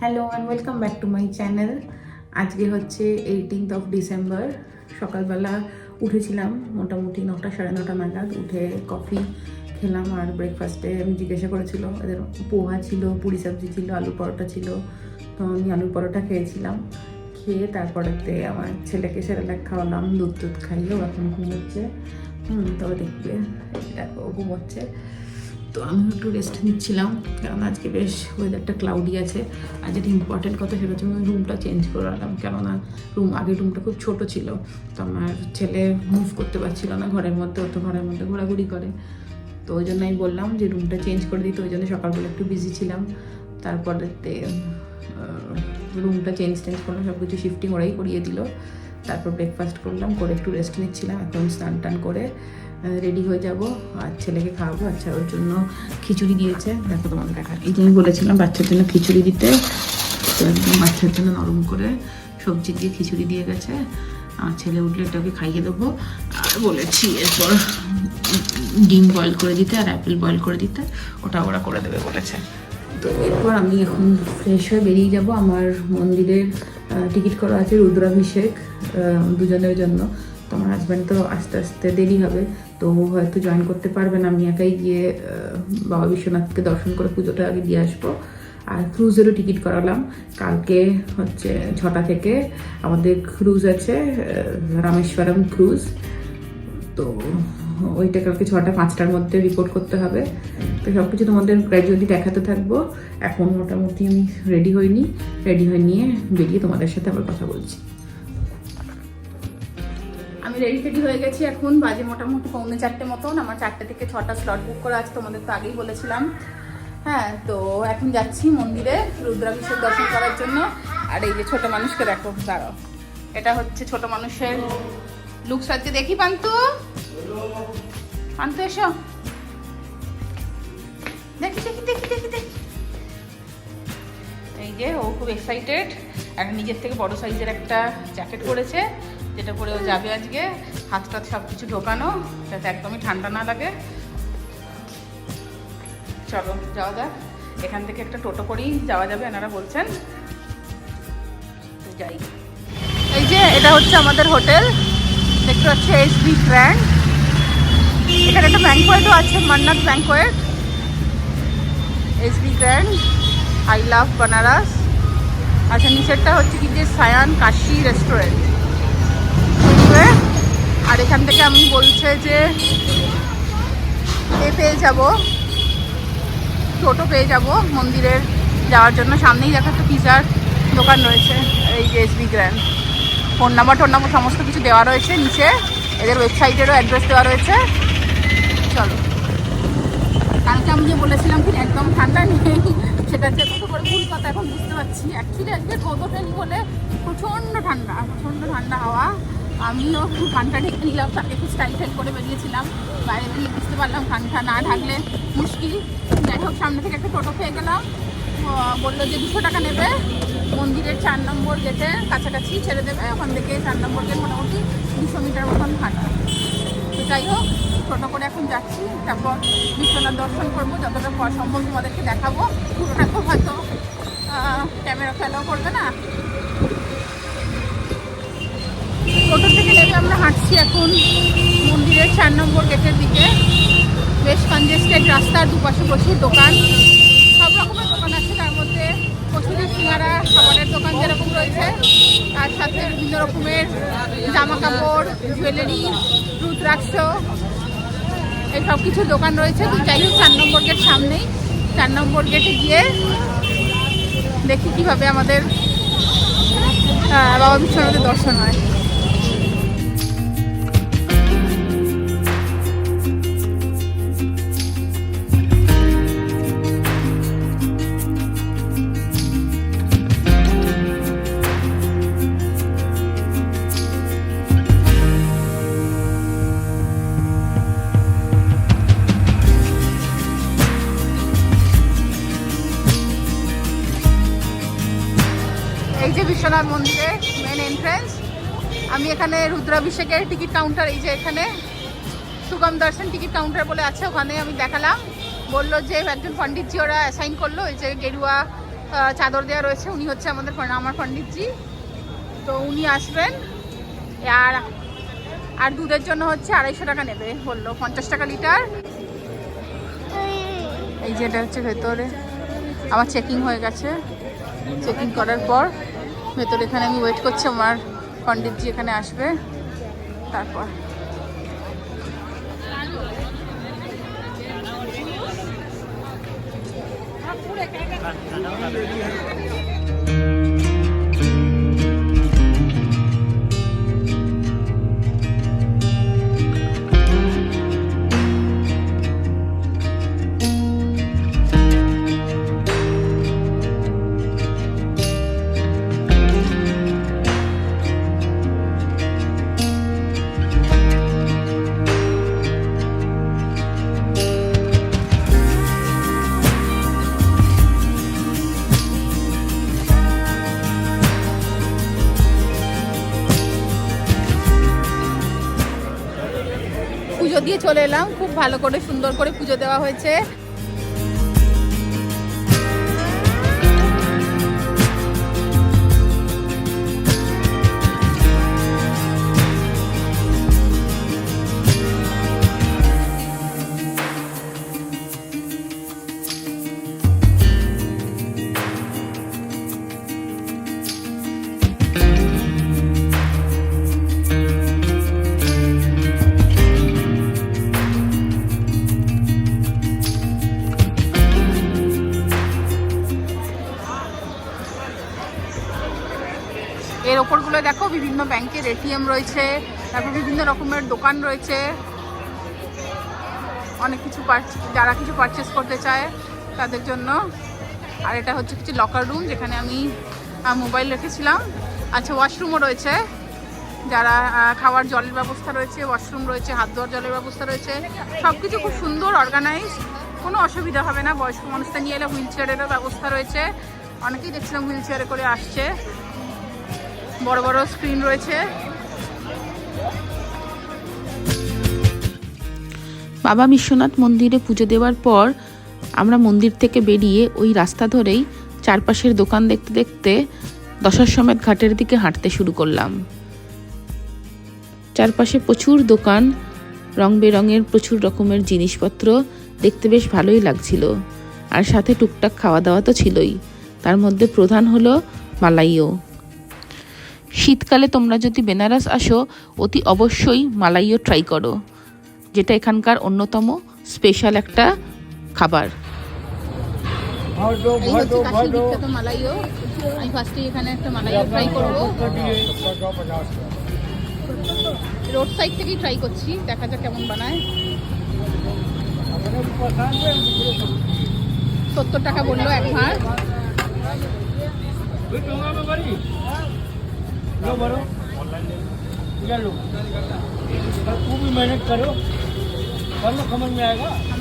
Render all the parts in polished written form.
Hello and welcome back to my channel. আজকে হচ্ছে 18th December. সকালবেলা উঠেছিলাম মোটামুটি 9টা সাড়ে 9টা নাগাদ। উঠে কফি খেলাম আর ব্রেকফাস্টে আমি জিজ্ঞাসা করেছিল এদের পোহা ছিল, পুরি সবজি ছিল, আলু পরোটা ছিল। তো আমি আলু পরোটা খেয়েছিলাম। খেয়ে তারপরেতে আমার ছেলেকে সেরেলাক খাওয়ালাম, দুধ খাইয়ে ও এখন ঘুমোচ্ছে। তবে দেখবে দেখো ঘুমোচ্ছে। তো আমি একটু রেস্ট নিচ্ছিলাম, কারণ আজকে বেশ ওয়েদারটা ক্লাউডি আছে। আর যেটা ইম্পর্টেন্ট কথা সেটা হচ্ছে আমি রুমটা চেঞ্জ করে আনলাম, কেননা আগের রুমটা খুব ছোট ছিল। তো আমার ছেলে মুভ করতে পারছিল না ঘরের মধ্যে, ও তো ঘরের মধ্যে ঘোরাঘুরি করে। তো ওই জন্য আমি বললাম যে রুমটা চেঞ্জ করে দিতে। ওই জন্য সকালবেলা একটু বিজি ছিলাম। তারপরেতে রুমটা চেঞ্জ করলাম, সব কিছু শিফটিং ওরাই করিয়ে দিল। তারপর ব্রেকফাস্ট করলাম, করে একটু রেস্ট নিচ্ছিলাম। এখন স্নান টান করে রেডি হয়ে যাব আর ছেলেকে খাওয়াবো। আচ্ছা, ওর জন্য খিচুড়ি দিয়েছে, দেখো তোমাকে দেখা। এই যে আমি বলেছিলাম বাচ্চার জন্য খিচুড়ি দিতে, তো একদম বাচ্চার জন্য নরম করে সবজি দিয়ে খিচুড়ি দিয়ে গেছে। আর ছেলে উঠলে এটাকে খাইয়ে দেবো। আর বলেছি এরপর ডিম বয়েল করে দিতে আর অ্যাপেল বয়েল করে দিতে, ওটা ওরা করে দেবে বলেছে। তো এরপর আমি এখন ফ্রেশ হয়ে বেরিয়ে যাব। আমার মন্দিরের টিকিট করা আছে রুদ্রাভিষেক দুজনের জন্য। তো আমার হাজব্যান্ড তো আস্তে আস্তে দেরি হবে, তো হয়তো জয়েন করতে পারবে না। আমি একাই গিয়ে বাবা বিশ্বনাথকে দর্শন করে পুজোটা আগে দিয়ে আসবো। আর ক্রুজেরও টিকিট করালাম। কালকে হচ্ছে 6টা থেকে আমাদের ক্রুজ আছে, রামেশ্বরম ক্রুজ। তো ওইটা কালকে 6টা 5টার মধ্যে রিপোর্ট করতে হবে। তো সব কিছু তোমাদের গ্র্যাজুয়ালি দেখাতে থাকবো। এখন মোটামুটি আমি রেডি হয়ে নিয়ে বেরিয়ে তোমাদের সাথে আবার কথা বলছি। আমি রেডি হয়ে গেছি। এখন বাজে মোটামুটি 3:45 মতন। আমার 4টে থেকে 6টা স্লট বুক করা আছে, তোমাদের তো আগেই বলেছিলাম। হ্যাঁ, তো এখন যাচ্ছি মন্দিরে রুদ্রাভিষেক দর্শন করার জন্য। আর এই যে ছোট মানুষকে দেখো, দাঁড়াও, এটা হচ্ছে ছোট মানুষের লুক সাজতে। দেখি পান্তু, পান্তু এসো, দেখি দেখি দেখি দেখি দেখি। এই যে ও খুব এক্সাইটেড। আর নিজের থেকে বড় সাইজের একটা জ্যাকেট পরেছে, যেটা পরে ও যাবে আজকে। হাতটা সব কিছু ঢোকানো, যাতে একদমই ঠান্ডা না লাগে। চলো যাওয়া যাক। এখান থেকে একটা টোটো করেই যাওয়া যাবে এনারা বলছেন। যাই। এই যে এটা হচ্ছে আমাদের হোটেল, দেখতে পাচ্ছি এসবি গ্র্যান্ড। এখানে একটা ব্যাংকোয়েটও আছে, Mannat banquet. SB grand, I love Banaras. আচ্ছা, নিচেরটা হচ্ছে কি যে সায়ান কাশি রেস্টুরেন্ট। আর এখান থেকে আমি বলছে যে পেয়ে যাব, টোটো পেয়ে যাব মন্দিরের যাওয়ার জন্য। সামনেই দেখো একটা পিজার দোকান রয়েছে, এই যে এসবি গ্র্যান্ড। ফোন নাম্বার সমস্ত কিছু দেওয়া রয়েছে নিচে। এদের ওয়েবসাইটেরও অ্যাড্রেস দেওয়া রয়েছে। চলো। কালকে আমি যে বলেছিলাম কি একদম ঠান্ডা নেই, সেটা যে কত করে ভুল কথা এখন বুঝতে পারছি। অ্যাকচুয়ালি আজকে রোদও নেই বলে প্রচণ্ড ঠান্ডা হাওয়া। আমিও কানটা ঢেকে নিলাম, তাকে একটু স্টাইল করে বেরিয়েছিলাম। বাইরে বেরিয়ে বুঝতে পারলাম কানটা না ঢাকলে মুশকিল। যাই হোক, সামনে থেকে একটা টোটো পেয়ে গেলাম। বললো যে 200 টাকা নেবে, মন্দিরের 4 নম্বর গেটের কাছাকাছি ছেড়ে দেবে। ওখান থেকে 4 নম্বর গেট মোটামুটি 200 মিটার মতন হাঁটা। তো যাই হোক, টোটো করে এখন যাচ্ছি। তারপর বিশ্বনাথ দর্শন করবো, যতটা সম্ভব তোমাদেরকে দেখাবো। পুরোটা তো হয়তো ক্যামেরা ফেলাও করবে না। টোটো থেকে নেমে আমরা হাঁটছি এখন মন্দিরের 4 নম্বর গেটের দিকে। বেশ কনজেস্টেড রাস্তার দুপাশে প্রচুর দোকান, সব রকমের দোকান আছে। তার মধ্যে কচুরি, সিঙ্গারা, খাবারের দোকান যেরকম রয়েছে, তার সাথে বিভিন্ন রকমের জামা কাপড়, জুয়েলারি, রুদ্রাক্ষ, এই সব কিছু দোকান রয়েছে। তো যাই হোক, 4 নম্বর গেট সামনেই। 4 নম্বর গেটে গিয়ে দেখি কীভাবে আমাদের বাবা বিশ্বনাথের দর্শন হয়। এই যে বিশ্বনাথ মন্দিরের মেন এন্ট্রেন্স। আমি এখানে রুদ্রাভিষেকের টিকিট কাউন্টার, এই যে এখানে সুগম দর্শন টিকিট কাউন্টার বলে আছে, ওখানে আমি দেখালাম। বললো যে একজন পণ্ডিতজি ওরা অ্যাসাইন করলো, এই যে গেরুয়া চাদর দেওয়া রয়েছে। উনি হচ্ছে আমার পণ্ডিতজি, তো উনি আসবেন। আর দুধের জন্য হচ্ছে 250 টাকা নেবে বললো, 50 টাকা লিটার। এই যে এটা হচ্ছে ভেতরে, আমার চেকিং হয়ে গেছে। চেকিং করার পর ভেতরে এখানে আমি ওয়েট করছি, আমার পণ্ডিতজি এখানে আসবে তারপর। পুজো দিয়ে চলে এলাম, খুব ভালো করে সুন্দর করে পুজো দেওয়া হয়েছে। এর ওপরগুলো দেখো বিভিন্ন ব্যাংকের এটিএম রয়েছে, তারপর বিভিন্ন রকমের দোকান রয়েছে, অনেক কিছু যারা কিছু পারচেস করতে চায় তাদের জন্য। আর এটা হচ্ছে কিছু লকার রুম, যেখানে আমি মোবাইল রেখেছিলাম। আচ্ছা, ওয়াশরুমও রয়েছে, যারা খাওয়ার জলের ব্যবস্থা রয়েছে, ওয়াশরুম রয়েছে, হাত ধোয়ার জলের ব্যবস্থা রয়েছে, সব কিছু খুব সুন্দর অর্গানাইজ, কোনো অসুবিধা হবে না। বয়স্ক মানুষটা নিয়ে এলে হুইল চেয়ারেরও ব্যবস্থা রয়েছে, অনেকেই দেখছিলাম হুইল চেয়ারে করে আসছে। বড় বড় স্ক্রিন রয়েছে। বাবা বিশ্বনাথ মন্দিরে পুজো দেওয়ার পর আমরা মন্দির থেকে বেরিয়ে ওই রাস্তা ধরেই চারপাশের দোকান দেখতে দেখতে দশাশ্বমেধ ঘাটের দিকে হাঁটতে শুরু করলাম। চারপাশে প্রচুর দোকান, রং বেরঙের প্রচুর রকমের জিনিসপত্র, দেখতে বেশ ভালোই লাগছিল। আর সাথে টুকটাক খাওয়া দাওয়া তো ছিলই, তার মধ্যে প্রধান হলো মালাইও। শীতকালে তোমরা যদি বেনারস আসো অতি অবশ্যই মালাইও ট্রাই করো, যেটা এখানকার অন্যতম স্পেশাল একটা খাবার। এই হচ্ছে কাশীর বিখ্যাত মালাইও। আমি ফার্স্টে এখানে একটা মালাইও ট্রাই করবো, রোড সাইড থেকেই ট্রাই করছি, দেখা যাক কেমন বানায়। 70 টাকা বললো এক ভাঁড়।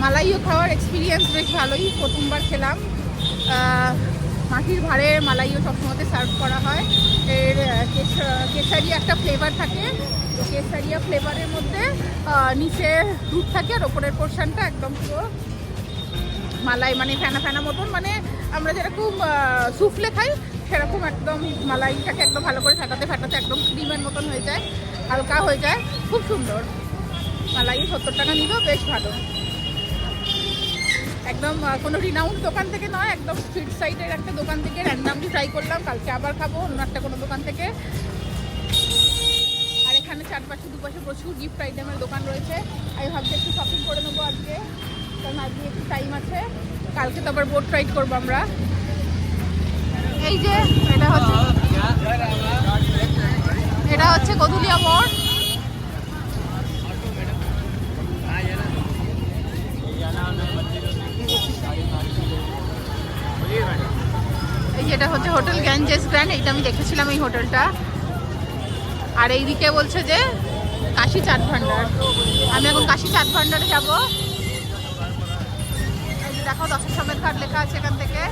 মালাইও খাওয়ার এক্সপিরিয়েন্স বেশ ভালোই, প্রথমবার খেলাম। মাটির ভাঁড়ে মালাইও সবসময় সার্ভ করা হয়। এর কেসারিয়া একটা ফ্লেভার থাকে, তো কেসারিয়া ফ্লেভারের মধ্যে নিচে দুধ থাকে আর ওপরের পোর্শনটা একদম পুরো মালাই, মানে ফেনা ফেনা মতন, মানে আমরা যেরকম সুফলে খাই সেরকম একদম মালাইটাকে একদম ভালো করে ফাটাতে ফাটাতে একদম ক্রিমের মতন হয়ে যায়, হালকা হয়ে যায়, খুব সুন্দর। মালাই 70 টাকা নিল, বেশ ভালো। একদম কোনো রিনাউন্ড দোকান থেকে নয়, একদম স্ট্রিট সাইডের একটা দোকান থেকে র্যান্ডামলি ট্রাই করলাম। কালকে আবার খাবো অন্য একটা কোনো দোকান থেকে। আর এখানে চারপাশে দুপাশে প্রচুর গিফট আইটেমের দোকান রয়েছে। আমি ভাবছি একটু শপিং করে নেবো আজকে, কারণ আজকে একটু টাইম আছে, কালকে তো আবার বোট রাইড করবো আমরা। এই যে এটা হচ্ছে গধুলিয়া মোড়। এই যেটা হচ্ছে হোটেল গ্যাঞ্জেস গ্র্যান্ড, এইটা আমি দেখেছিলাম এই হোটেলটা। আর এইদিকে বলছে যে কাশী চাট ভান্ডার, আমি এখন কাশী চাট ভান্ডারে যাবো। এই যে দেখো দশাশ্বমেধ ঘাট লেখা আছে এখান থেকে।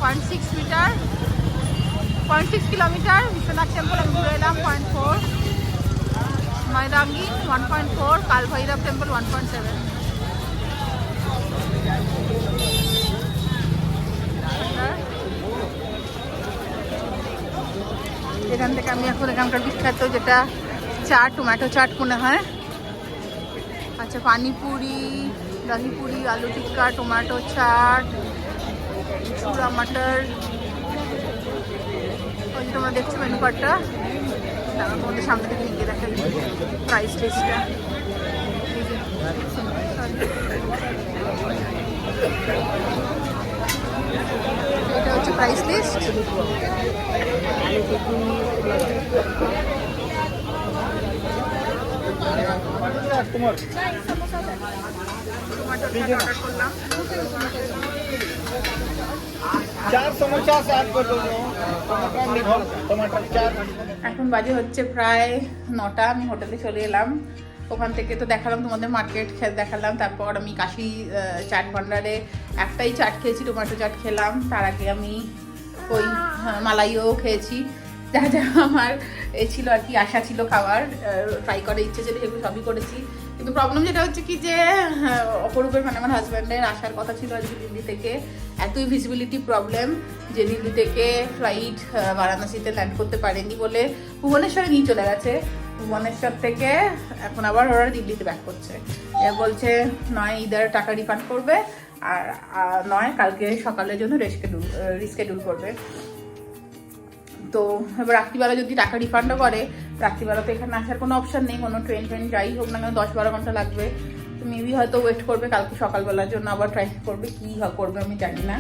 0.6 মিটার, 0.6 কিলোমিটার। বিশ্বনাথ টেম্পল আমি ঘুরে এলাম 0.4, ময়দাঙ্গি 1.4, কালভৈরব টেম্পল 1.7। যেখান থেকে আমি এখন এখানকার বিখ্যাত যেটা চাট, টমেটো চাট মনে হয়। আচ্ছা, পানিপুরি, দহিপুরি, আলু টিক্কা, টমেটো চাট, চূড়া মাটার। ওই যে তোমরা দেখছো মেনু কার্ডটা, তোমাদের সামনে থেকে নিয়ে দেখা প্রাইস লিস্টটা। এটা হচ্ছে প্রাইস লিস্ট। এখন বাজে হচ্ছে প্রায় 9টা। আমি হোটেলে চলে এলাম। ওখান থেকে তো দেখালাম তোমাদের মার্কেট দেখালাম, তারপর আমি কাশি চাট ভান্ডারে একটাই চাট খেয়েছি, টমেটো চাট খেলাম। তার আগে আমি ওই মালাইও খেয়েছি, যা যা আমার ছিল আর কি, আশা ছিল খাবার, ট্রাই করার ইচ্ছে ছিল, সেগুলো সবই করেছি। কিন্তু প্রবলেম যেটা হচ্ছে কি যে অপরূপের মানে আমার হাজব্যান্ডের আসার কথা ছিল আজকে দিল্লি থেকে। এতই ভিজিবিলিটি প্রবলেম যে দিল্লি থেকে ফ্লাইট বারাণসীতে ল্যান্ড করতে পারেনি বলে ভুবনেশ্বরে নিয়ে চলে গেছে। ভুবনেশ্বর থেকে এখন আবার ওরা দিল্লিতে ব্যাক করছে। বলছে নয় ইদার টাকা রিফান্ড করবে, আর নয় কালকে সকালের জন্য রিস্কেডিউল করবে। তো এবার রাত্রিবেলা যদি টাকা রিফান্ডও করে, রাত্রিবেলা তো এখানে আসার কোনো অপশান নেই, কোনো ট্রেন যাই হোক না কেন 10-12 ঘন্টা লাগবে। তো মেবি হয়তো ওয়েট করবে, কালকে সকালবেলার জন্য আবার ট্রাই করবে, কী করবে আমি জানি না।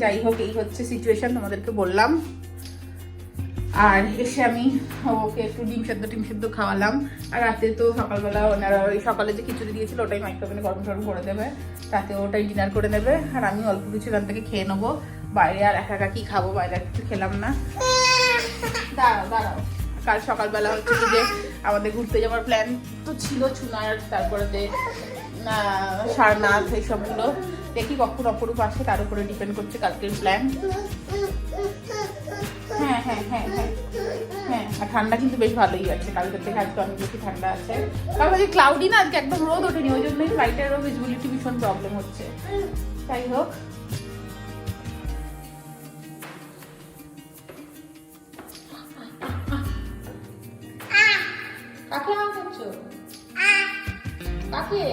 যাই হোক, এই হচ্ছে সিচুয়েশান, তোমাদেরকে বললাম। আর এসে আমি ওকে একটু ডিম সেদ্ধ খাওয়ালাম। আর রাতে তো সকালবেলা ওনারা ওই সকালে যে খিচুড়ি দিয়েছিল ওটাই মাইক্রোওভেনে গরম করে দেবে, রাতে ওটাই ডিনার করে নেবে। আর আমি অল্প কিছু এখান থেকে খেয়ে নেবো, বাইরে আর একা কি খাবো, বাইরে কিছু খেলাম না। দাঁড়াও কাল সকালবেলা হচ্ছে কি যে আমাদের ঘুরতে যাওয়ার প্ল্যান তো ছিল, চুনার, তারপরে যে সারনাথ, এইসবগুলো দেখি কখন অপরূপ আসে, তার উপরে ডিপেন্ড করছে কালকের প্ল্যান। হ্যাঁ, আর ঠান্ডা কিন্তু বেশ ভালোই আছে কালকের থেকে, আজকে অনেক বেশি ঠান্ডা আছে। কারণ যে ক্লাউডি না, আজকে একদম রোদ ওঠেনি, ওই জন্যই ফ্লাইটেরও ভিজিবিলিটি ভীষণ প্রবলেম হচ্ছে। যাই হোক, কাকে আম করছো? কাকে?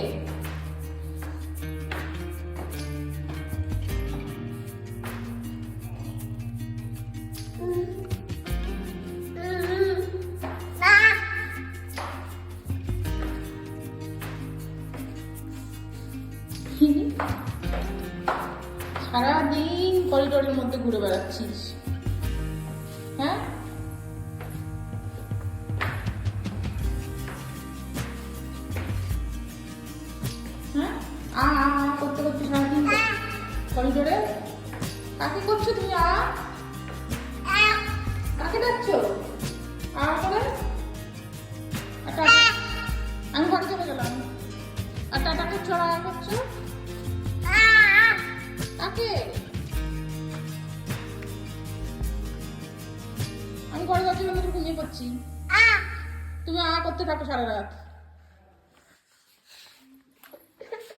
সারাদিন করিডোরের মধ্যে ঘুরে বেড়াচ্ছিস, হ্যাঁ? করতে সারাদিন করিডোরে কাকে করছো তুমি? কাকে যাচ্ছ করে? আমি ঘরে চলে গেলাম। আর টাটা করছো, করছো কাকে? আমি ঘরে যাচ্ছি, ঘুমিয়ে পড়ছি। তুমি করতে থাকো সারা রাত।